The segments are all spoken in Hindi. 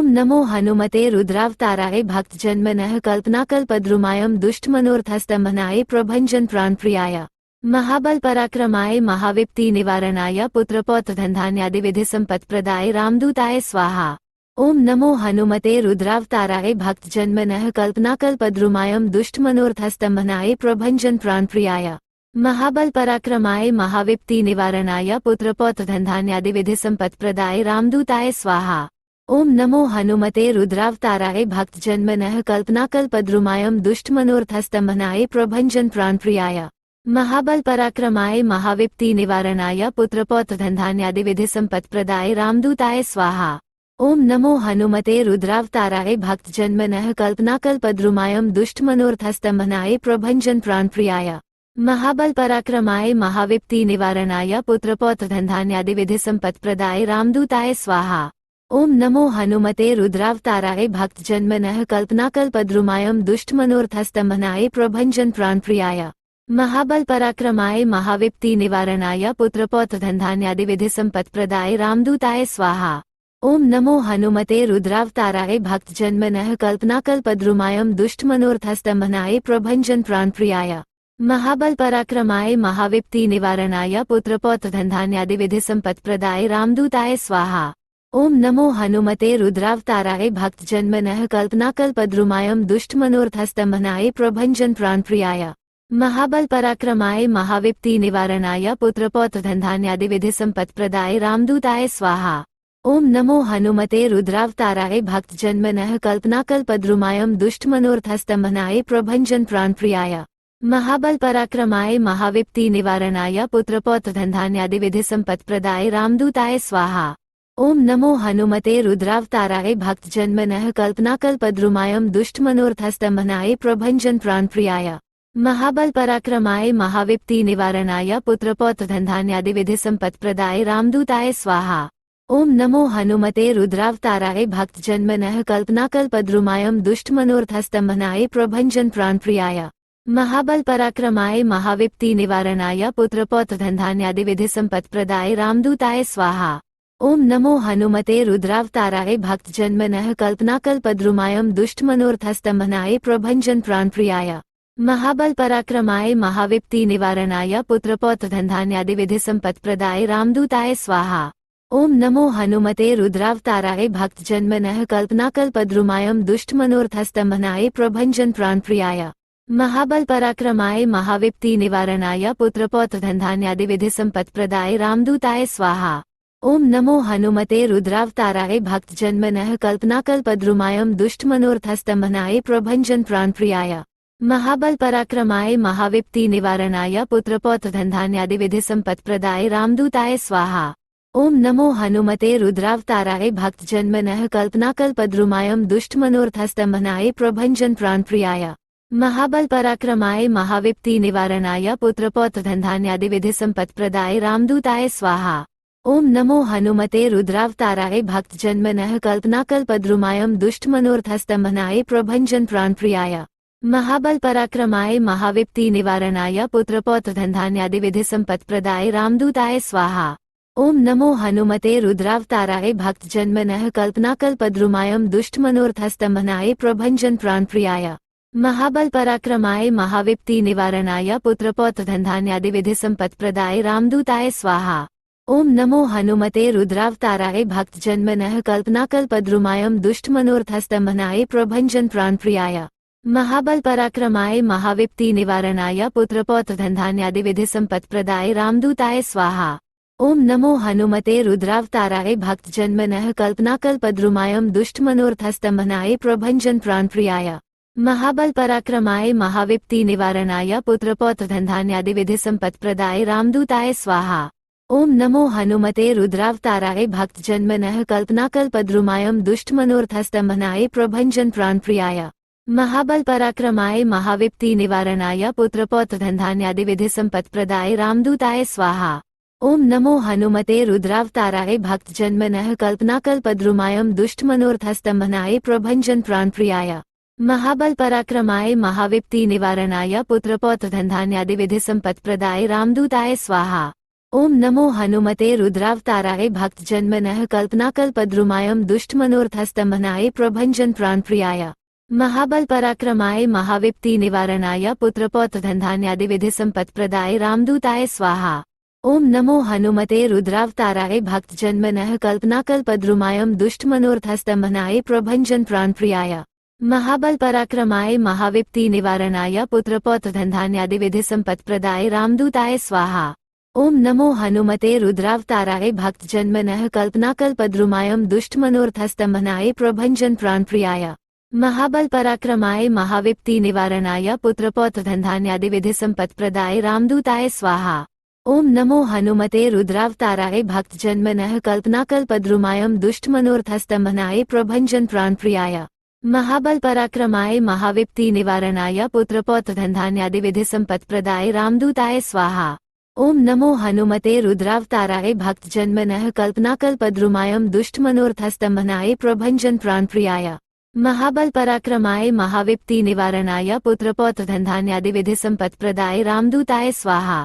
ओम नमो हनुमते रुद्रावताराय भक्तजन्मनः कल्पनाकल्पद्रुमायं दुष्टमनोरथस्तंभनाय प्रभञ्जन प्राणप्रियाय महाबल पराक्रमाय महाविप्ति निवारणाय पुत्रपौत्रधनधान्यादि विधि संपत्प्रदाय रामदूताय स्वाहा। ओम नमो हनुमते रुद्रावताराय भक्तजन्मनः कल्पनाकल्पद्रुमायं दुष्टमनोरथस्तंभनाय प्रभञ्जन प्राणप्रियाय महाबल पराक्रमाय महाविप्ति निवारणाय पुत्रपौत्रधनधान्यादि विधि संपत्प्रदाय रामदूताय स्वाहा। ओम नमो हनुमते रुद्रावताराय भक्तजन्मनः कल्पनाकल्पद्रुमायं दुष्टमनोरथस्तंभनाय प्रभञ्जन प्राणप्रियाय महाबल पराक्रमाय महाविप्ति निवारणाय पुत्रपौत्रधनधान्यादि विधि संपत्प्रदाय रामदूताय स्वाहा। ओम नमो हनुमते रुद्रावताराय भक्तजन्मनः कल्पनाकल्पद्रुमायं दुष्टमनोरथस्तंभनाय प्रभञ्जन प्राणप्रियाय महाबल पराक्रमाय महाविप्ति निवारणाय पुत्रपौत्रधनधान्यादि विधि संपत्प्रदाय रामदूताय स्वाहा। ओम नमो हनुमते रुद्रावताराय भक्तजन्मनः कल्पनाकल्पद्रुमायं दुष्टमनोरथस्तंभनाय प्रभञ्जन प्राणप्रियाय महाबल पराक्रमाय महाविप्ति निवारणाय पुत्रपौत्रधनधान्यादि विधि संपत्प्रदाय रामदूताय स्वाहा। ओम नमो हनुमते रुद्रावताराय भक्तजन्मनः कल्पनाकल्पद्रुमायं दुष्टमनोरथस्तंभनाय प्रभञ्जन प्राणप्रियाय महाबल पराक्रमाय महाविप्ति निवारणाय पुत्रपौत्रधनधान्यादि विधि संपत्प्रदाय रामदूताय स्वाहा। ओम नमो हनुमते रुद्रावताराय भक्तजन्मनः कल्पनाकल्पद्रुमायं दुष्टमनोरथस्तंभनाय प्रभञ्जन प्राणप्रियाय महाबल पराक्रमाय महाविप्ति निवारणाय पुत्रपौत्रधनधान्यादि विधि संपत्प्रदाय रामदूताय स्वाहा। ओम नमो हनुमते रुद्रावताराय भक्तजन्मनः कल्पनाकल्पद्रुमायं दुष्टमनोरथस्तंभनाय प्रभञ्जन प्राणप्रियाय महाबल पराक्रमाय महाविप्ति निवारणाय पुत्रपौत्रधनधान्यादि विधि संपत्प्रदाय रामदूताय स्वाहा। ओम नमो हनुमते रुद्रावताराय भक्तजन्मनः कल्पनाकल्पद्रुमायं दुष्टमनोरथस्तंभनाय प्रभञ्जन प्राणप्रियाय महाबल पराक्रमाय महाविप्ति निवारणाय पुत्रपौत्रधनधान्यादि विधि संपत्प्रदाय रामदूताय स्वाहा। ओम नमो हनुमते रुद्रावताराय भक्तजन्मनः कल्पनाकल्पद्रुमायं दुष्टमनोरथस्तंभनाय प्रभञ्जन प्राणप्रियाय महाबल पराक्रमाय महाविप्ति निवारणाय पुत्रपौत्रधनधान्यादि विधि संपत्प्रदाय रामदूताय स्वाहा। ओम नमो हनुमते रुद्रावताराय भक्तजन्मनः कल्पनाकल्पद्रुमायं दुष्टमनोरथस्तंभनाय प्रभञ्जन प्राणप्रियाय महाबल पराक्रमाय महाविप्ति निवारणाय पुत्रपौत्रधनधान्यादि विधि संपत्प्रदाय रामदूताय स्वाहा। ओम नमो हनुमते रुद्रावताराय भक्तजन्मनः कल्पनाकल्पद्रुमायं दुष्टमनोरथस्तंभनाय प्रभञ्जन प्राणप्रियाय महाबल पराक्रमाय महाविप्ति निवारणाय पुत्रपौत्रधनधान्यादि विधि संपत्प्रदाय रामदूताय स्वाहा। ओम नमो हनुमते रुद्रावताराय भक्तजन्मनः कल्पनाकल्पद्रुमायं दुष्टमनोरथस्तंभनाय प्रभञ्जन प्राणप्रियाय महाबल पराक्रमाय महाविप्ति निवारणाय पुत्रपौत्रधनधान्यादि विधि संपत्प्रदाय रामदूताय स्वाहा। ओम नमो हनुमते रुद्रावताराय भक्तजन्मनः कल्पनाकल्पद्रुमायं दुष्टमनोरथस्तंभनाय प्रभञ्जन प्राणप्रियाय महाबल पराक्रमाय महाविप्ति निवारणाय पुत्रपौत्रधनधान्यादि विधि संपत्प्रदाय रामदूताय स्वाहा। ओम नमो हनुमते रुद्रावताराय भक्तजन्मनः कल्पनाकल्पद्रुमायं दुष्टमनोरथस्तंभनाय प्रभञ्जन प्राणप्रियाय महाबल पराक्रमाय महाविप्ति निवारणाय पुत्रपौत्रधनधान्यादि विधि संपत्प्रदाय रामदूताय स्वाहा। ओम नमो हनुमते रुद्रावताराय भक्तजन्मनः कल्पनाकल्पद्रुमायं दुष्टमनोरथस्तंभनाय प्रभञ्जन प्राणप्रियाय महाबल पराक्रमाय महाविप्ति निवारणाय पुत्रपौत्रधनधान्यादि विधि संपत्प्रदाय रामदूताय स्वाहा। ओम नमो हनुमते रुद्रावताराय भक्तजन्मनः कल्पनाकल्पद्रुमायं दुष्टमनोरथस्तंभनाय प्रभञ्जन प्राणप्रियाय महाबल पराक्रमाय महाविप्ति निवारणाय पुत्रपौत्रधनधान्यादि विधि संपत्प्रदाय रामदूताय स्वाहा। ओम नमो हनुमते रुद्रावताराय भक्तजन्मनः कल्पनाकल्पद्रुमायं दुष्टमनोरथस्तंभनाय प्रभञ्जन प्राणप्रियाय महाबल पराक्रमाय महाविप्ति निवारणाय पुत्रपौत्रधनधान्यादि विधि संपत्प्रदाय रामदूताय स्वाहा। ओम नमो हनुमते रुद्रावताराय भक्तजन्मनः कल्पनाकल्पद्रुमायं दुष्टमनोरथस्तंभनाय प्रभञ्जन प्राणप्रियाय महाबल पराक्रमाय महाविप्ति निवारणाय पुत्रपौत्रधनधान्यादि विधि संपत्प्रदाय रामदूताय स्वाहा। ओम नमो हनुमते रुद्रावताराय भक्तजन्मनः कल्पनाकल्पद्रुमायं दुष्टमनोरथस्तंभनाय प्रभञ्जन प्राणप्रियाय महाबल पराक्रमाय महाविप्ति निवारणाय पुत्रपौत्रधनधान्यादि विधि संपत्प्रदाय रामदूताय स्वाहा। ओम नमो हनुमते रुद्रावताराय भक्तजन्मनः कल्पनाकल्पद्रुमायं दुष्टमनोरथस्तंभनाय प्रभञ्जन प्राणप्रियाय महाबल पराक्रमाय महाविप्ति निवारणाय पुत्रपौत्रधनधान्यादिविधि संपत्प्रदाय रामदूताय स्वाहा। ओम नमो हनुमते रुद्रावताराय भक्तजन्मनः कल्पनाकल्पद्रुमायं दुष्टमनोरथस्तंभनाय प्रभञ्जन प्राणप्रियाय महाबल पराक्रमाय महाविप्ति निवारणाय पुत्रपौत्रधनधान्यादिविधि संपत्प्रदाय रामदूताय स्वाहा। ओम नमो हनुमते रुद्रावताराय भक्तजन्मनः कल्पनाकल्पद्रुमायं दुष्टमनोरथस्तंभनाय प्रभञ्जन प्राणप्रियाय महाबल पराक्रमाय महाविप्ति निवारणाय पुत्रपौत्रधनधान्यादिविधि संपत्प्रदाय रामदूताय स्वाहा। ओम नमो हनुमते रुद्रावताराय भक्तजन्मनः कल्पनाकल्पद्रुमायं दुष्टमनोरथस्तंभनाय प्रभञ्जन प्राणप्रियाय महाबल पराक्रमाय महाविप्ति निवारणाय पुत्रपौत्रधनधान्यादिविधि संपत्प्रदाय रामदूताय स्वाहा। ओम नमो हनुमते रुद्रावताराय भक्तजन्मनः कल्पनाकल्पद्रुमायं दुष्टमनोरथस्तंभनाय प्रभञ्जन प्राणप्रियाय महाबल पराक्रमाय महाविप्ति निवारणाय पुत्रपौत्रधनधान्यादिविधि संपत्प्रदाय रामदूताय स्वाहा।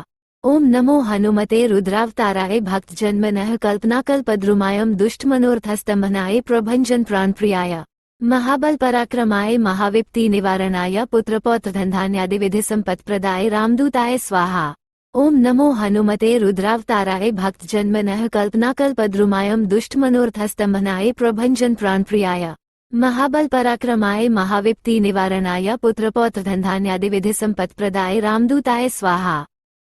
ओम नमो हनुमते रुद्रावताराय भक्तजन्मनः कल्पनाकल्पद्रुमायं दुष्टमनोरथस्तंभनाय प्रभञ्जन प्राणप्रियाय महाबल पराक्रमाय महाविप्ति निवारणाय पुत्रपौत्रधनधान्यादिविधि संपत्प्रदाय रामदूताय स्वाहा। ओम नमो हनुमते रुद्रावताराय भक्तजन्मनः कल्पनाकल्पद्रुमायं दुष्टमनोरथस्तंभनाय प्रभञ्जन प्राणप्रियाय महाबल पराक्रमाय महाविप्ति निवारणाय पुत्रपौत्रधनधान्यादिविधि संपत्प्रदाय रामदूताय स्वाहा।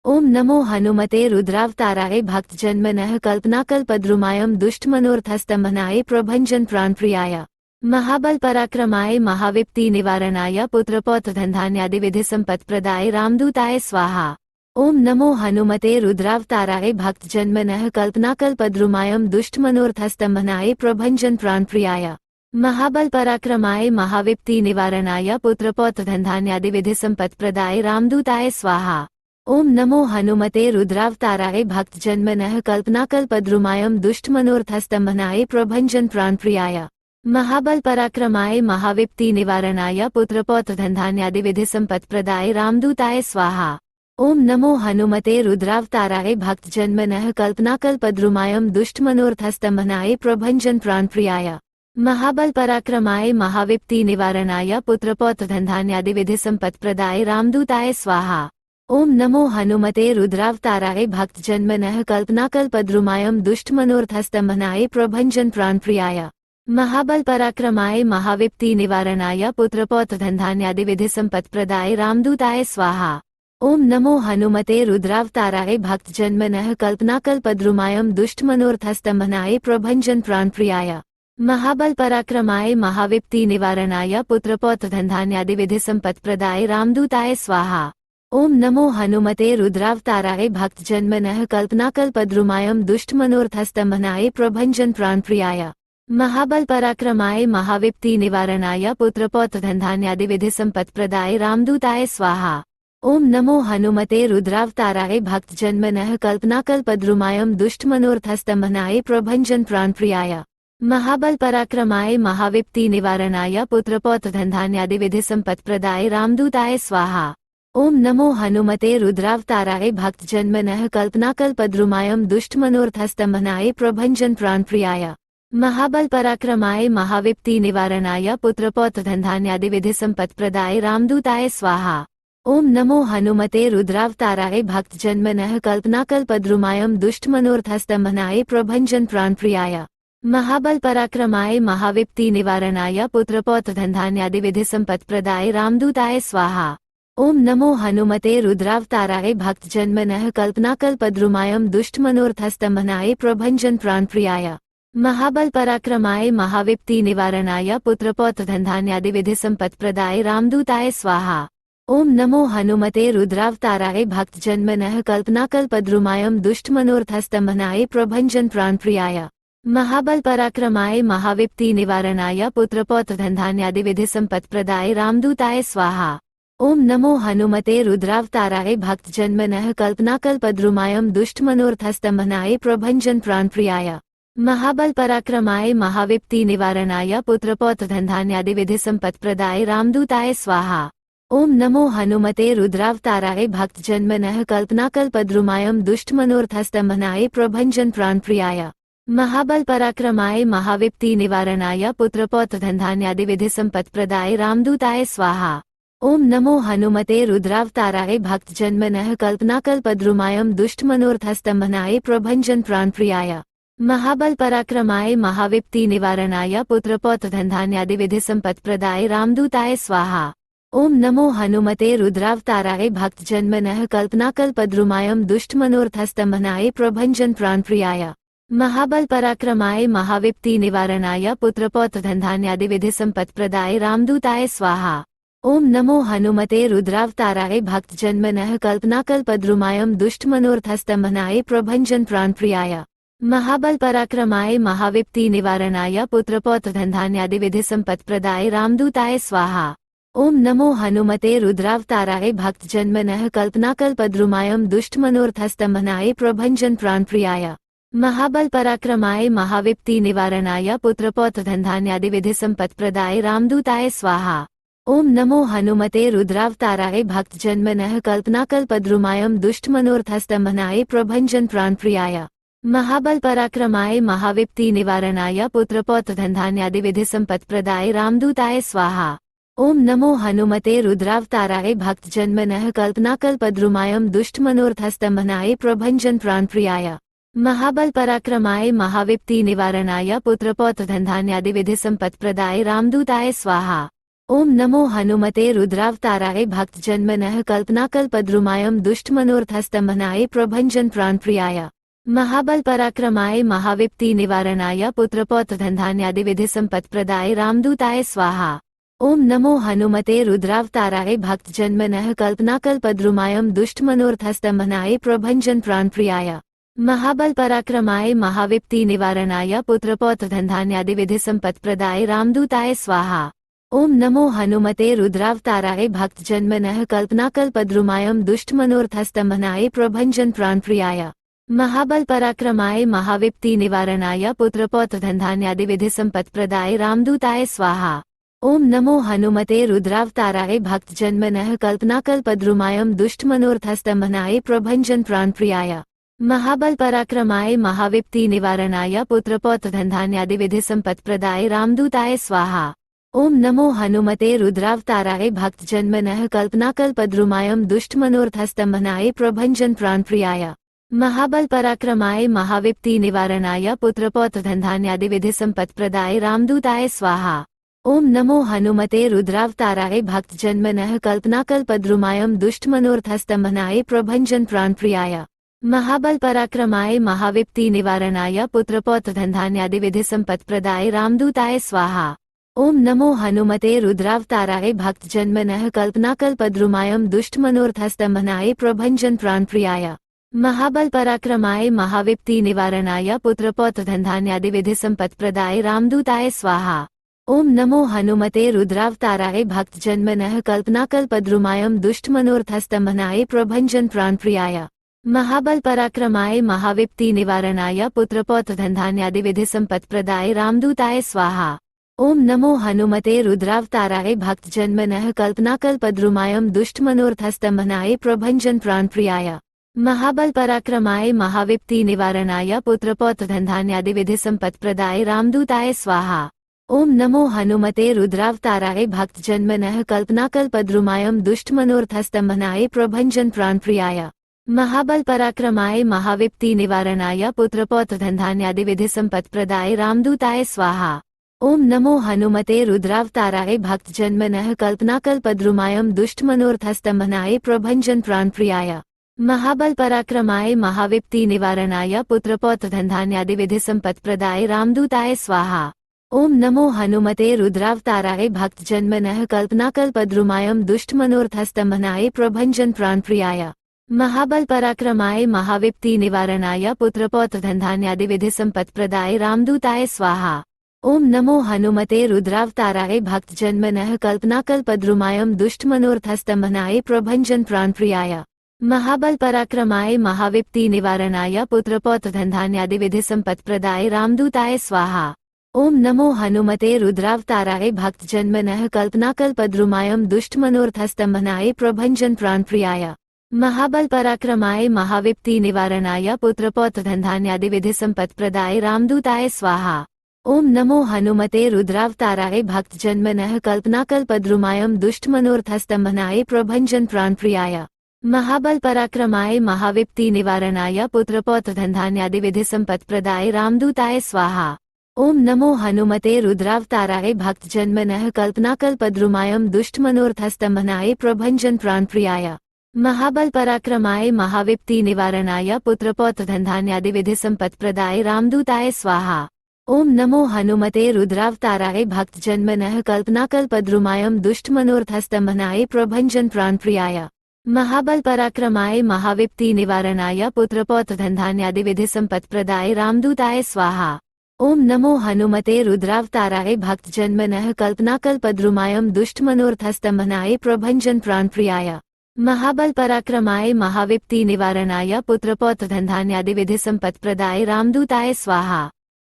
ओम नमो हनुमते रुद्रावताराय भक्तजन्मनः कल्पनाकल्पद्रुमायं दुष्टमनोरथस्तंभनाय प्रभञ्जन प्राणप्रियाय महाबल पराक्रमाय महाविप्ति निवारणाय पुत्रपौत्रधनधान्यादिविधि संपत्प्रदाय रामदूताय स्वाहा। ओम नमो हनुमते रुद्रावताराय भक्तजन्मनः कल्पनाकल्पद्रुमायं दुष्टमनोरथस्तंभनाय प्रभञ्जन प्राणप्रियाय महाबल पराक्रमाय महाविप्ति निवारणाय पुत्रपौत्रधनधान्यादिविधि संपत्प्रदाय रामदूताय स्वाहा। ओम नमो हनुमते रुद्रावताराय भक्तजन्मनः कल्पनाकल्पद्रुमायं दुष्टमनोरथस्तंभनाय प्रभञ्जन प्राणप्रियाय महाबल पराक्रमाय महाविप्ति निवारणाय पुत्रपौत्रधनधान्यादिविधि संपत्प्रदाय रामदूताय स्वाहा। ओम नमो हनुमते रुद्रावताराय भक्तजन्मनः कल्पनाकल्पद्रुमायं दुष्टमनोरथस्तंभनाय प्रभञ्जन प्राणप्रियाय महाबल पराक्रमाय महाविप्ति निवारणाय पुत्रपौत्रधनधान्यादिविधि संपत्प्रदाय रामदूताय स्वाहा। ओम नमो हनुमते रुद्रावताराय भक्तजन्मनः कल्पनाकल्पद्रुमायं दुष्टमनोरथस्तंभनाय प्रभञ्जन प्राणप्रियाय महाबल पराक्रमाय महाविप्ति निवारणाय पुत्रपौत्रधनधान्यादिविधि संपत्प्रदाय रामदूताय स्वाहा। ओम नमो हनुमते रुद्रावताराय भक्तजन्मनः कल्पनाकल्पद्रुमायं दुष्टमनोरथस्तंभनाय प्रभञ्जन प्राणप्रियाय महाबल पराक्रमाय महाविप्ति निवारणाय पुत्रपौत्रधनधान्यादिविधि संपत्प्रदाय रामदूताय स्वाहा। ओम नमो हनुमते रुद्रावताराय भक्तजन्मनः कल्पनाकल्पद्रुमायं दुष्टमनोरथस्तंभनाय प्रभञ्जन प्राणप्रियाय महाबल पराक्रमाय महाविप्ति निवारणाय पुत्रपौत्रधनधान्यादिविधि संपत्प्रदाय रामदूताय स्वाहा। ओम नमो हनुमते रुद्रावताराय भक्तजन्मनः कल्पनाकल्पद्रुमायं दुष्टमनोरथस्तंभनाय प्रभञ्जन प्राणप्रियाय महाबल पराक्रमाय महाविप्ति निवारणाय पुत्रपौत्रधनधान्यादिविधि संपत्प्रदाय रामदूताय स्वाहा। ओम नमो हनुमते रुद्रावताराय भक्तजन्मनः कल्पनाकल्पद्रुमायं दुष्टमनोरथस्तंभनाय प्रभञ्जन प्राणप्रियाय महाबल पराक्रमाय महाविप्ति निवारणाय पुत्रपौत्रधनधान्यादिविधि संपत्प्रदाय रामदूताय स्वाहा। ओम नमो हनुमते रुद्रावताराय भक्तजन्मनः कल्पनाकल्पद्रुमायं दुष्टमनोरथस्तंभनाय प्रभञ्जन प्राणप्रियाय महाबल पराक्रमाय महाविप्ति निवारणाय पुत्रपौत्रधनधान्यादिविधि संपत्प्रदाय रामदूताय स्वाहा। ओम नमो हनुमते रुद्रावताराय भक्तजन्मनः कल्पनाकल्पद्रुमायं दुष्टमनोरथस्तंभनाय प्रभञ्जन प्राणप्रियाय महाबल पराक्रमाय महाविप्ति निवारणाय पुत्रपौत्रधनधान्यादिविधि संपत्प्रदाय रामदूताय स्वाहा। ओम नमो हनुमते रुद्रावताराय भक्तजन्मनः कल्पनाकल्पद्रुमायं दुष्टमनोरथस्तंभनाय प्रभञ्जन प्राणप्रियाय महाबल पराक्रमाय महाविप्ति निवारणाय पुत्रपौत्रधनधान्यादिविधि संपत्प्रदाय रामदूताय स्वाहा। ओम नमो हनुमते रुद्रावताराय भक्तजन्मनः कल्पनाकल्पद्रुमायं दुष्टमनोरथस्तंभनाय प्रभञ्जन प्राणप्रियाय महाबल पराक्रमाय महाविप्ति निवारणाय पुत्रपौत्रधनधान्यादिविधि संपत्प्रदाय रामदूताय स्वाहा। ओम नमो हनुमते रुद्रावताराय भक्तजन्मनः कल्पनाकल्पद्रुमायं दुष्टमनोरथस्तंभनाय प्रभञ्जन प्राणप्रियाय महाबल पराक्रमाय महाविप्ति निवारणाय पुत्रपौत्रधनधान्यादि विधि संपत्प्रदाय रामदूताय स्वाहा। ओम नमो हनुमते रुद्रावताराय भक्तजन्मनः कल्पनाकल्पद्रुमायं दुष्टमनोरथस्तंभनाय प्रभञ्जन प्राणप्रियाय महाबल पराक्रमाय महाविप्ति निवारणाय पुत्रपौत्रधनधान्यादि विधि संपत्प्रदाय रामदूताय स्वाहा। ओम नमो हनुमते रुद्रावताराय भक्तजन्मनः कल्पनाकल्पद्रुमायं दुष्टमनोरथस्तंभनाय प्रभञ्जन प्राणप्रियाय महाबल पराक्रमाय महाविप्ति निवारणाय पुत्रपौत्रधनधान्यादि विधि संपत्प्रदाय रामदूताय स्वाहा। ओम नमो हनुमते रुद्रावताराय भक्तजन्मनः कल्पनाकल्पद्रुमायं दुष्टमनोरथस्तंभनाय प्रभञ्जन प्राणप्रियाय महाबल पराक्रमाय महाविप्ति निवारणाय पुत्रपौत्रधनधान्यादि विधि संपत्प्रदाय रामदूताय स्वाहा। ओम नमो हनुमते रुद्रावताराय भक्तजन्मनः कल्पनाकल्पद्रुमायं दुष्टमनोरथस्तंभनाय प्रभञ्जन प्राणप्रियाय महाबल पराक्रमाय महाविप्ति निवारणाय पुत्रपौत्रधनधान्यादि विधि संपत्प्रदाय रामदूताय स्वाहा। ओम नमो हनुमते रुद्रावताराय भक्तजन्मनः कल्पनाकल्पद्रुमायं दुष्टमनोरथस्तंभनाय प्रभञ्जन प्राणप्रियाय महाबल पराक्रमाय महाविप्ति निवारणाय पुत्रपौत्रधनधान्यादि विधि संपत्प्रदाय रामदूताय स्वाहा। ओम नमो हनुमते रुद्रावताराय भक्तजन्मनः कल्पनाकल्पद्रुमायं दुष्टमनोरथस्तंभनाय प्रभञ्जन प्राणप्रियाय महाबल पराक्रमाय महाविप्ति निवारणाय पुत्रपौत्रधनधान्यादि विधि संपत्प्रदाय रामदूताय स्वाहा। ओम नमो हनुमते रुद्रावताराय भक्तजन्मनः कल्पनाकल्पद्रुमायं दुष्टमनोरथस्तंभनाय प्रभञ्जन प्राणप्रियाय महाबल पराक्रमाय महाविप्ति निवारणाय पुत्रपौत्रधनधान्यादि विधि संपत्प्रदाय रामदूताय स्वाहा। ओम नमो हनुमते रुद्रावताराय भक्तजन्मनः कल्पनाकल्पद्रुमायं दुष्टमनोरथस्तंभनाय प्रभञ्जन प्राणप्रियाय महाबल पराक्रमाय महाविप्ति निवारणाय पुत्रपौत्रधनधान्यादि विधि संपत्प्रदाय रामदूताय स्वाहा। ओम नमो हनुमते रुद्रावताराय भक्तजन्मनः कल्पनाकल्पद्रुमायं दुष्टमनोरथस्तंभनाय प्रभञ्जन प्राणप्रियाय महाबल पराक्रमाय महाविप्ति निवारणाय पुत्रपौत्रधनधान्यादि विधि संपत्प्रदाय रामदूताय स्वाहा। ओम नमो हनुमते रुद्रावताराय भक्तजन्मनः कल्पनाकल्पद्रुमायं दुष्टमनोरथस्तंभनाय प्रभञ्जन प्राणप्रियाय महाबल पराक्रमाय महाविप्ति निवारणाय पुत्रपौत्रधनधान्यादि विधि संपत्प्रदाय रामदूताय स्वाहा। ओम नमो हनुमते रुद्रावताराय भक्तजन्मनः कल्पनाकल्पद्रुमायं दुष्टमनोरथस्तंभनाय प्रभञ्जन प्राणप्रियाय महाबल पराक्रमाय महाविप्ति निवारणाय पुत्रपौत्रधनधान्यादि विधि संपत्प्रदाय रामदूताय स्वाहा। ओम नमो हनुमते रुद्रावताराय भक्तजन्मनः कल्पनाकल्पद्रुमायं दुष्टमनोरथस्तंभनाय प्रभञ्जन प्राणप्रियाय महाबल पराक्रमाय महाविप्ति निवारणाय पुत्रपौत्रधनधान्यादि विधि संपत्प्रदाय रामदूताय स्वाहा। ओम नमो हनुमते रुद्रावताराय भक्तजन्मनः कल्पनाकल्पद्रुमायं दुष्टमनोरथस्तंभनाय प्रभञ्जन प्राणप्रियाय महाबल पराक्रमाय महाविप्ति निवारणाय पुत्रपौत्रधनधान्यादि विधि संपत्प्रदाय रामदूताय स्वाहा। ओम नमो हनुमते रुद्रावताराय भक्तजन्मनः कल्पनाकल्पद्रुमायं दुष्टमनोरथस्तंभनाय प्रभञ्जन प्राणप्रियाय महाबल पराक्रमाय महाविप्ति निवारणाय पुत्रपौत्रधनधान्यादि विधि संपत्प्रदाय रामदूताय स्वाहा। ओम नमो हनुमते रुद्रावताराय भक्तजन्मनः कल्पनाकल्पद्रुमायं दुष्टमनोरथस्तंभनाय प्रभञ्जन प्राणप्रियाय महाबल पराक्रमाय महाविप्ति निवारणाय पुत्रपौत्रधनधान्यादि विधि संपत्प्रदाय रामदूताय स्वाहा। ओम नमो हनुमते रुद्रावताराय भक्तजन्मनः कल्पनाकल्पद्रुमायं दुष्टमनोरथस्तंभनाय प्रभञ्जन प्राणप्रियाय महाबल पराक्रमाय महाविप्ति निवारणाय पुत्रपौत्रधनधान्यादि विधि संपत्प्रदाय रामदूताय स्वाहा। ओम नमो हनुमते रुद्रावताराय भक्तजन्मनः कल्पनाकल्पद्रुमायं दुष्टमनोरथस्तंभनाय प्रभञ्जन प्राणप्रियाय महाबल पराक्रमाय महाविप्ति निवारणाय पुत्रपौत्रधनधान्यादि विधि संपत्प्रदाय रामदूताय स्वाहा। ओम नमो हनुमते रुद्रावताराय भक्तजन्मनः कल्पनाकल्पद्रुमायं दुष्टमनोरथस्तंभनाय प्रभञ्जन प्राणप्रियाय महाबल पराक्रमाय महाविप्ति निवारणाय पुत्रपौत्रधनधान्यादि विधि संपत्प्रदाय रामदूताय स्वाहा। ओम नमो हनुमते रुद्रावताराय भक्तजन्मनः कल्पनाकल्पद्रुमायं दुष्टमनोरथस्तंभनाय प्रभञ्जन प्राणप्रियाय महाबल पराक्रमाय महाविप्ति निवारणाय पुत्रपौत्रधनधान्यादि विधि संपत्प्रदाय रामदूताय स्वाहा। ओम नमो हनुमते रुद्रावताराय भक्तजन्मनः कल्पनाकल्पद्रुमायं दुष्टमनोरथस्तंभनाय प्रभञ्जन प्राणप्रियाय महाबल पराक्रमाय महाविप्ति निवारणाय पुत्रपौत्रधनधान्यादिविधि संपत्प्रदाय रामदूताय स्वाहा। ओम नमो हनुमते रुद्रावताराय भक्तजन्मनः कल्पनाकल्पद्रुमायं दुष्टमनोरथस्तंभनाय प्रभञ्जन प्राणप्रियाय महाबल पराक्रमाय महाविप्ति निवारणाय पुत्रपौत्रधनधान्यादिविधि संपत्प्रदाय रामदूताय स्वाहा। ओम नमो हनुमते रुद्रावताराय भक्तजन्मनः कल्पनाकल्पद्रुमायं दुष्टमनोरथस्तंभनाय प्रभञ्जन प्राणप्रियाय महाबल पराक्रमाय महाविप्ति निवारणाय पुत्रपौत्रधनधान्यादिविधि संपत्प्रदाय रामदूताय स्वाहा। ओम नमो हनुमते रुद्रावताराय भक्तजन्मनः कल्पनाकल्पद्रुमायं दुष्टमनोरथस्तंभनाय प्रभञ्जन प्राणप्रियाय महाबल पराक्रमाय महाविप्ति निवारणाय पुत्रपौत्रधनधान्यादिविधि संपत्प्रदाय रामदूताय स्वाहा। ओम नमो हनुमते रुद्रावताराय भक्तजन्मनः कल्पनाकल्पद्रुमायं दुष्टमनोरथस्तंभनाय प्रभञ्जन प्राणप्रियाय महाबल पराक्रमाय महाविप्ति निवारणाय पुत्रपौत्रधनधान्यादिविधि संपत्प्रदाय रामदूताय स्वाहा।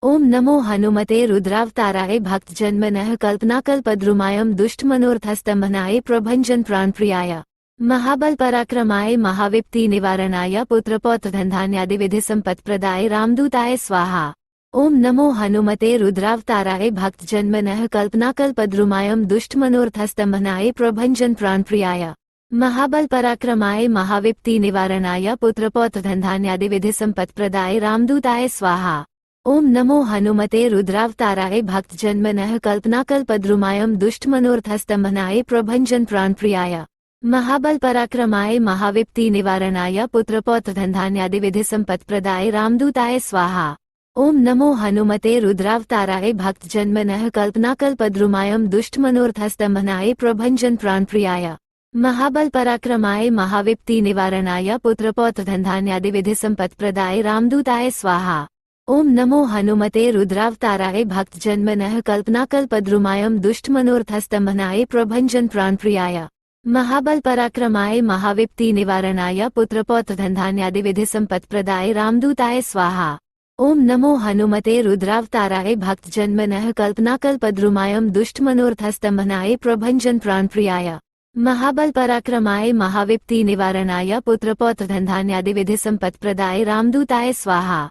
ओम नमो हनुमते रुद्रावताराय भक्तजन्मनः कल्पनाकल्पद्रुमायं दुष्टमनोरथस्तंभनाय प्रभञ्जन प्राणप्रियाय महाबल पराक्रमाय महाविप्ति निवारणाय पुत्रपौत्रधनधान्यादिविधि संपत्प्रदाय रामदूताय स्वाहा। ओम नमो हनुमते रुद्रावताराय भक्तजन्मनः कल्पनाकल्पद्रुमायं दुष्टमनोरथस्तंभनाय प्रभञ्जन प्राणप्रियाय महाबल पराक्रमाय महाविप्ति निवारणाय पुत्रपौत्रधनधान्यादिविधि संपत्प्रदाय रामदूताय स्वाहा। ओम नमो हनुमते रुद्रावताराय भक्तजन्मनः कल्पनाकल्पद्रुमायं दुष्टमनोरथस्तंभनाय प्रभञ्जन प्राणप्रियाय महाबल पराक्रमाय महाविप्ति निवारणाय पुत्रपौत्रधनधान्यादिविधि संपत्प्रदाय रामदूताय स्वाहा। ओम नमो हनुमते रुद्रावताराय भक्तजन्मनः कल्पनाकल्पद्रुमायं दुष्टमनोरथस्तंभनाय प्रभञ्जन प्राणप्रियाय महाबल पराक्रमाय महाविप्ति निवारणाय पुत्रपौत्रधनधान्यादिविधि संपत्प्रदाय रामदूताय स्वाहा। ओम नमो हनुमते रुद्रावताराय भक्तजन्मनः कल्पनाकल्पद्रुमायं दुष्टमनोरथस्तंभनाय प्रभञ्जन प्राणप्रियाय महाबल पराक्रमाय महाविप्ति निवारणाय पुत्रपौत्रधनधान्यादिविधि संपत्प्रदाय रामदूताय स्वाहा। ओम नमो हनुमते रुद्रावताराय भक्तजन्मनः कल्पनाकल्पद्रुमायं दुष्टमनोरथस्तंभनाय प्रभञ्जन प्राणप्रियाय महाबल पराक्रमाय महाविप्ति निवारणाय पुत्रपौत्रधनधान्यादिविधि संपत्प्रदाय रामदूताय स्वाहा।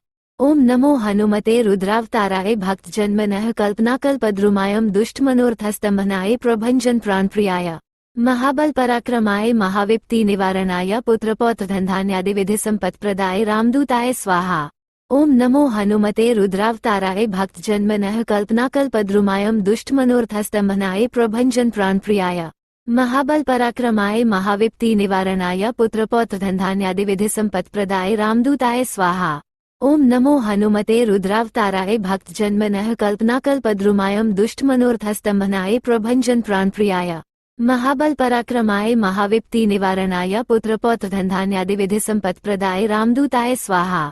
ओम नमो हनुमते रुद्रावताराय भक्तजन्मनः कल्पनाकल्पद्रुमायं दुष्टमनोरथस्तंभनाय प्रभञ्जन प्राणप्रियाय महाबल पराक्रमाय महाविप्ति निवारणाय पुत्रपौत्रधनधान्यादिविधि संपत्प्रदाय रामदूताय स्वाहा। ओम नमो हनुमते रुद्रावताराय भक्तजन्मनः कल्पनाकल्पद्रुमायं दुष्टमनोरथस्तंभनाय प्रभञ्जन प्राणप्रियाय महाबल पराक्रमाय महाविप्ति निवारणाय पुत्रपौत्रधनधान्यादिविधि संपत्प्रदाय रामदूताय स्वाहा। ओम नमो हनुमते रुद्रावताराय भक्तजन्मनः कल्पनाकल्पद्रुमायं दुष्टमनोरथस्तंभनाय प्रभञ्जन प्राणप्रियाय महाबल पराक्रमाय महाविप्ति निवारणाय पुत्रपौत्रधनधान्यादिविधि संपत्प्रदाय रामदूताय स्वाहा।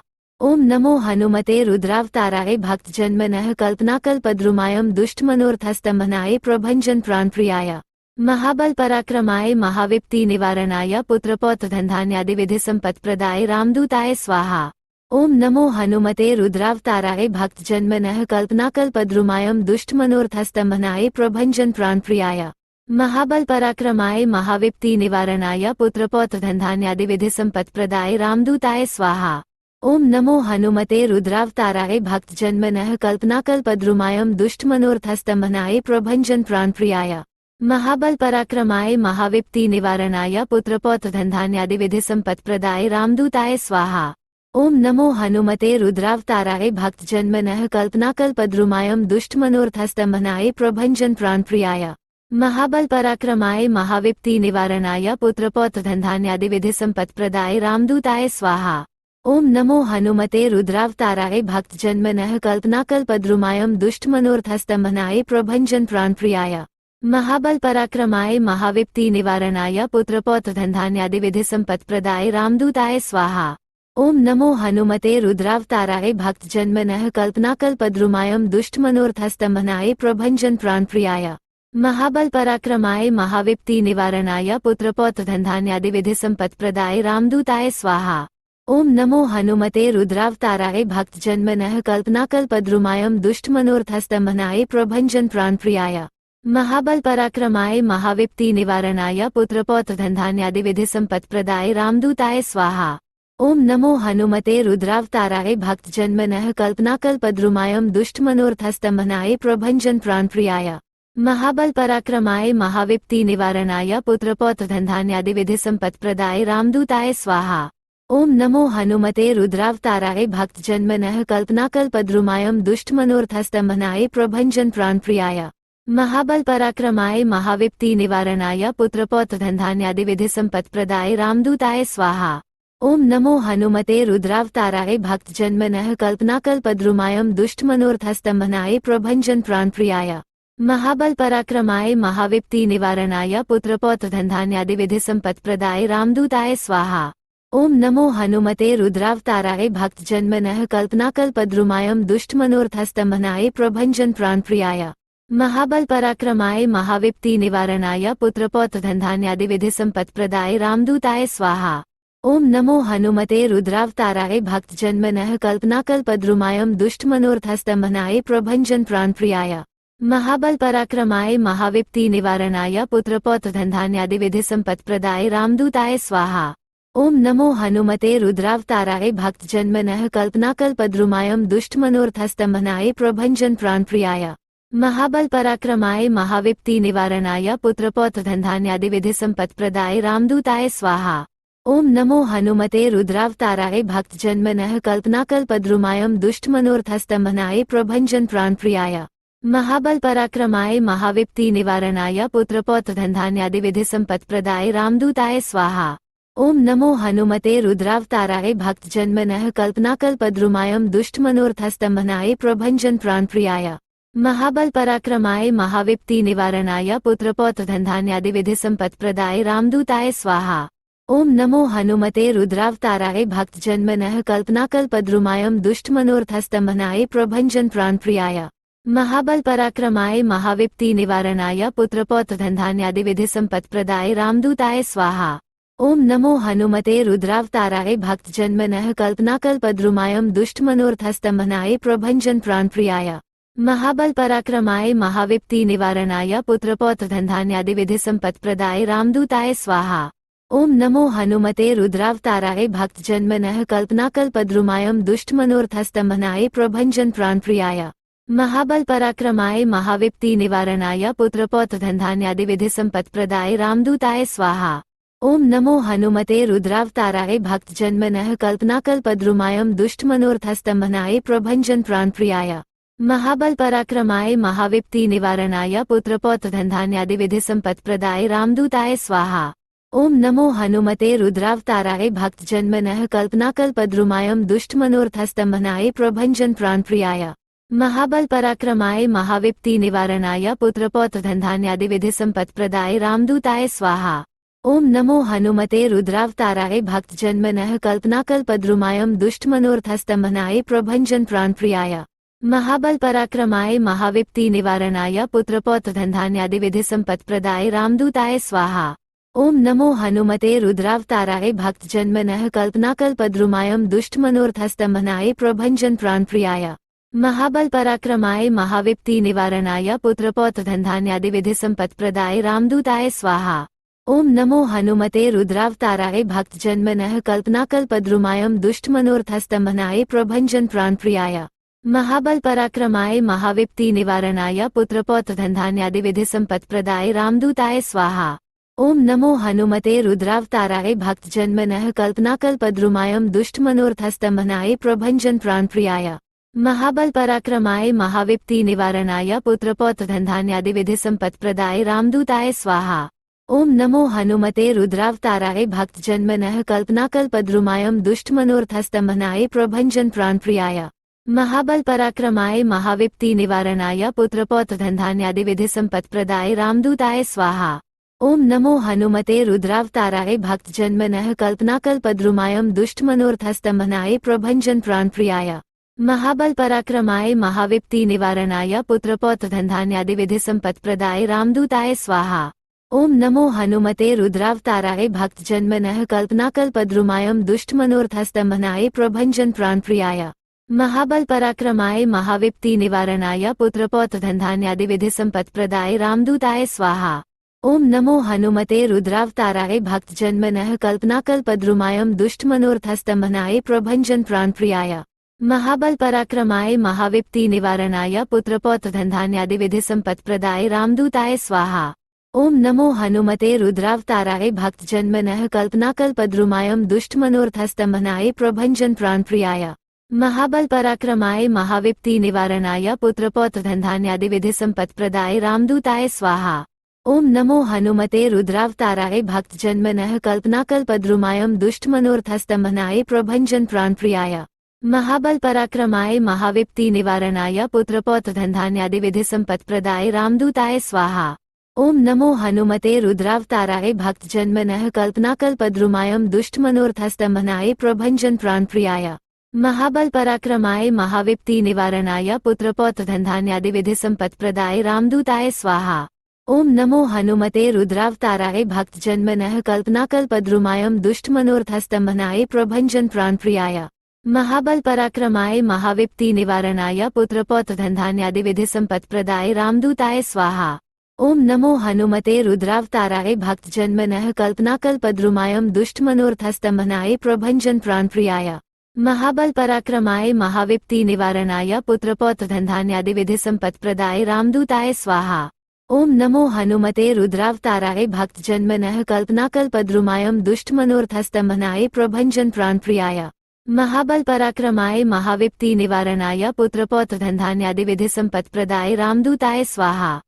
ओम नमो हनुमते रुद्रावताराय भक्तजन्मनः कल्पनाकल्पद्रुमायं दुष्टमनोरथस्तंभनाय प्रभञ्जन प्राणप्रियाय महाबल पराक्रमाय महाविप्ति निवारणाय पुत्रपौत्रधनधान्यादिविधि संपत्प्रदाय रामदूताय स्वाहा। ओम नमो हनुमते रुद्रावताराय भक्तजन्मनः कल्पनाकल्पद्रुमायं दुष्टमनोरथस्तंभनाय प्रभञ्जन प्राणप्रियाय महाबल पराक्रमाय महाविप्ति निवारणाय पुत्रपौत्रधनधान्यादिविधि संपत्प्रदाय रामदूताय स्वाहा। ओम नमो हनुमते रुद्रावताराय भक्तजन्मनः कल्पनाकल्पद्रुमायं दुष्टमनोरथस्तंभनाय प्रभञ्जन प्राणप्रियाय महाबल पराक्रमाय महाविप्ति निवारणाय पुत्रपौत्रधनधान्यादिविधि संपत्प्रदाय रामदूताय स्वाहा। ओम नमो हनुमते रुद्रावताराय भक्तजन्मनः कल्पनाकल्पद्रुमायं दुष्टमनोरथस्तंभनाय प्रभञ्जन प्राणप्रियाय महाबल पराक्रमाय महाविप्ति निवारणाय पुत्रपौत्रधनधान्यादिविधि संपत्प्रदाय रामदूताय स्वाहा। ओम नमो हनुमते रुद्रावताराय भक्तजन्मनः कल्पनाकल्पद्रुमायं दुष्टमनोरथस्तंभनाय प्रभञ्जन प्राणप्रियाय महाबल पराक्रमाय महाविप्ति निवारणाय पुत्रपौत्रधनधान्यादिविधि संपत्प्रदाय रामदूताय स्वाहा। ओम नमो हनुमते रुद्रावताराय भक्तजन्मनः कल्पनाकल्पद्रुमायं दुष्टमनोरथस्तंभनाय प्रभञ्जन प्राणप्रियाय महाबल पराक्रमाय महाविप्ति निवारणाय पुत्रपौत्रधनधान्यादिविधि संपत्प्रदाय रामदूताय स्वाहा। ओम नमो हनुमते रुद्रावताराय भक्तजन्मनः कल्पनाकल्पद्रुमायं दुष्टमनोरथस्तंभनाय प्रभञ्जन प्राणप्रियाय महाबल पराक्रमाय महाविप्ति निवारणाय पुत्रपौत्रधनधान्यादि विधि संपत्प्रदाय रामदूताय स्वाहा। ओम नमो हनुमते रुद्रावताराय भक्तजन्मनः कल्पनाकल्पद्रुमायं दुष्टमनोरथस्तंभनाय प्रभञ्जन प्राणप्रियाय महाबल पराक्रमाय महाविप्ति निवारणाय पुत्रपौत्रधनधान्यादि विधि संपत्प्रदाय रामदूताय स्वाहा। ओम नमो हनुमते रुद्रावताराय भक्तजन्मनः कल्पनाकल्पद्रुमायं दुष्टमनोरथस्तंभनाय प्रभञ्जन प्राणप्रियाय महाबल पराक्रमाय महाविप्ति निवारणाय पुत्रपौत्रधनधान्यादि विधि संपत्प्रदाय रामदूताय स्वाहा। ओम नमो हनुमते रुद्रावताराय भक्तजन्मनः कल्पनाकल्पद्रुमायं दुष्टमनोरथस्तंभनाय प्रभञ्जन प्राणप्रियाय महाबल पराक्रमाय महाविप्ति निवारणाय पुत्रपौत्रधनधान्यादि विधि संपत्प्रदाय रामदूताय स्वाहा। ओम नमो हनुमते रुद्रावताराय भक्तजन्मनः कल्पनाकल्पद्रुमायं दुष्टमनोरथस्तंभनाय प्रभञ्जन प्राणप्रियाय महाबल पराक्रमाय महाविप्ति निवारणाय पुत्रपौत्रधनधान्यादि विधि संपत्प्रदाय रामदूताय स्वाहा। ओम नमो हनुमते रुद्रावताराय भक्तजन्मनः कल्पनाकल्पद्रुमायं दुष्टमनोरथस्तंभनाय प्रभञ्जन प्राणप्रियाय महाबल पराक्रमाय महाविप्ति निवारणाय पुत्रपौत्रधनधान्यादि विधि संपत्प्रदाय रामदूताय स्वाहा। ओम नमो हनुमते रुद्रावताराय भक्तजन्मनः कल्पनाकल्पद्रुमायं दुष्टमनोरथस्तंभनाय प्रभञ्जन प्राणप्रियाय महाबल पराक्रमाय महाविप्ति निवारणाय पुत्रपौत्रधनधान्यादि विधि संपत्प्रदाय रामदूताय स्वाहा। ओम नमो हनुमते रुद्रावताराय भक्तजन्मनः कल्पनाकल्पद्रुमायं दुष्टमनोरथस्तंभनाय प्रभञ्जन प्राणप्रियाय महाबल पराक्रमाय महाविप्ति निवारणाय पुत्रपौत्रधनधान्यादि विधि संपत्प्रदाय रामदूताय स्वाहा। ओम नमो हनुमते रुद्रावताराय भक्तजन्मनः कल्पनाकल्पद्रुमायं दुष्टमनोरथस्तंभनाय प्रभञ्जन प्राणप्रियाय महाबल पराक्रमाय महाविप्ति निवारणाय पुत्रपौत्रधनधान्यादि विधि संपत्प्रदाय रामदूताय स्वाहा। ओम नमो हनुमते रुद्रावताराय भक्तजन्मनः कल्पनाकल्पद्रुमायं दुष्टमनोरथस्तंभनाय प्रभञ्जन प्राणप्रियाय महाबल पराक्रमाय महाविप्ति निवारणाय पुत्रपौत्रधनधान्यादि विधि संपत्प्रदाय रामदूताय स्वाहा। ओम नमो हनुमते रुद्रावताराय भक्तजन्मनः कल्पनाकल्पद्रुमायं दुष्टमनोरथस्तंभनाय प्रभञ्जन प्राणप्रियाय महाबल पराक्रमाय महाविप्ति निवारणाय पुत्रपौत्रधनधान्यादि विधि संपत्प्रदाय रामदूताय स्वाहा। ओम नमो हनुमते रुद्रावताराय भक्तजन्मनः कल्पनाकल्पद्रुमायं दुष्टमनोरथस्तंभनाय प्रभञ्जन प्राणप्रियाय महाबल पराक्रमाय महाविप्ति निवारणाय पुत्रपौत्रधनधान्यादि विधि संपत्प्रदाय रामदूताय स्वाहा। ओम नमो हनुमते रुद्रावताराय भक्तजन्मनः कल्पनाकल्पद्रुमायं दुष्टमनोरथस्तंभनाय प्रभञ्जन प्राणप्रियाय महाबल पराक्रमाय महाविप्ति निवारणाय पुत्रपौत्रधनधान्यादि विधि संपत्प्रदाय रामदूताय स्वाहा। ओम नमो हनुमते रुद्रावताराय भक्तजन्मनः कल्पनाकल्पद्रुमायं दुष्टमनोरथस्तंभनाय प्रभञ्जन प्राणप्रियाय महाबल पराक्रमाय महाविप्ति निवारणाय पुत्रपौत्रधनधान्यादि विधि संपत्प्रदाय रामदूताय स्वाहा। ओम नमो हनुमते रुद्रावताराय भक्तजन्मनः कल्पनाकल्पद्रुमायं दुष्टमनोरथस्तंभनाय प्रभञ्जन प्राणप्रियाय महाबल पराक्रमाय महाविप्ति निवारणाय पुत्रपौत्रधनधान्यादि विधि संपत्प्रदाय रामदूताय स्वाहा। ओम नमो हनुमते रुद्रावताराय भक्तजन्मनः कल्पनाकल्पद्रुमायं दुष्टमनोरथस्तंभनाय प्रभञ्जन प्राणप्रियाय महाबल पराक्रमाय महाविप्ति निवारणाय पुत्रपौत्रधनधान्यादि विधि संपत्प्रदाय रामदूताय स्वाहा। ओम नमो हनुमते रुद्रावताराय भक्तजन्मनः कल्पनाकल्पद्रुमायं दुष्टमनोरथस्तंभनाय प्रभञ्जन प्राणप्रियाय महाबल पराक्रमाय महाविप्ति निवारणाय पुत्रपौत्रधनधान्यादि विधि संपत्प्रदाय रामदूताय स्वाहा। ओम नमो हनुमते रुद्रावताराय भक्तजन्मनः कल्पनाकल्पद्रुमायं दुष्टमनोरथस्तंभनाय प्रभञ्जन प्राणप्रियाय महाबल पराक्रमाय महाविप्ति निवारणाय पुत्रपौत्रधनधान्यादि विधि संपत्प्रदाय रामदूताय स्वाहा। ओम नमो हनुमते रुद्रावताराय भक्तजन्मनः कल्पनाकल्पद्रुमायं दुष्टमनोरथस्तंभनाय प्रभञ्जन प्राणप्रियाय महाबल पराक्रमाय महाविप्ति निवारणाय पुत्रपौत्रधनधान्यादि विधि संपत्प्रदाय रामदूताय स्वाहा। ओम नमो हनुमते रुद्रावताराय भक्तजन्मनः कल्पनाकल्पद्रुमायं दुष्टमनोरथस्तंभनाय प्रभञ्जन प्राणप्रियाय महाबल पराक्रमाय महाविप्ति निवारणाय पुत्रपौत्रधनधान्यादि विधि संपत्प्रदाय रामदूताय स्वाहा। ओम नमो हनुमते रुद्रावताराय भक्तजन्मनः कल्पनाकल्पद्रुमायं दुष्टमनोरथस्तंभनाय प्रभञ्जन प्राणप्रियाय महाबल पराक्रमाय महाविप्ति निवारणाय पुत्रपौत्रधनधान्यादि विधि संपत्प्रदाय रामदूताय स्वाहा। ओम नमो हनुमते रुद्रावताराय भक्तजन्मनः कल्पनाकल्पद्रुमायं दुष्टमनोरथस्तंभनाय प्रभञ्जन प्राणप्रियाय महाबल पराक्रमाय महाविप्ति निवारणाय पुत्रपौत्रधनधान्यादि विधि संपत्प्रदाय रामदूताय स्वाहा। ओम नमो हनुमते रुद्रावताराय भक्तजन्मनः कल्पनाकल्पद्रुमायं दुष्टमनोरथस्तंभनाय प्रभञ्जन प्राणप्रियाय महाबल पराक्रमाय महाविप्ति निवारणाय पुत्रपौत्रधनधान्यादि विधि संपत्प्रदाय रामदूताय स्वाहा। ओम नमो हनुमते रुद्रावताराय भक्तजन्मनः कल्पनाकल्पद्रुमायं दुष्टमनोरथस्तंभनाय प्रभञ्जन प्राणप्रियाय महाबल पराक्रमाय महाविप्ति निवारणाय पुत्रपौत्रधनधान्यादि विधि संपत्प्रदाय रामदूताय स्वाहा। ओम नमो हनुमते रुद्रावताराय भक्तजन्मनः कल्पनाकल्पद्रुमायं दुष्टमनोरथस्तंभनाय प्रभञ्जन प्राणप्रियाय महाबल पराक्रमाय महाविप्ति निवारणाय पुत्रपौत्रधनधान्यादि विधि संपत्प्रदाय रामदूताय स्वाहा। ओम नमो हनुमते रुद्रावताराय भक्तजन्मनः कल्पनाकल्पद्रुमायं दुष्टमनोरथस्तंभनाय प्रभञ्जन प्राणप्रियाय महाबल पराक्रमाय महाविप्ति निवारणाय पुत्रपौत्रधनधान्यादि विधि संपत्प्रदाय रामदूताय स्वाहा। ओम नमो हनुमते रुद्रावताराय भक्तजन्मनः कल्पनाकल्पद्रुमायं दुष्टमनोरथस्तंभनाय प्रभञ्जन प्राणप्रियाय महाबल पराक्रमाय महाविप्ति निवारणाय पुत्रपौत्रधनधान्यादि विधि संपत्प्रदाय रामदूताय स्वाहा। ओम नमो हनुमते रुद्रावताराय भक्तजन्मनः कल्पनाकल्पद्रुमायं दुष्टमनोरथस्तंभनाय प्रभञ्जन प्राणप्रियाय महाबल पराक्रमाय महाविप्ति निवारणाय पुत्रपौत्रधनधान्यादि विधि संपत्प्रदाय रामदूताय स्वाहा।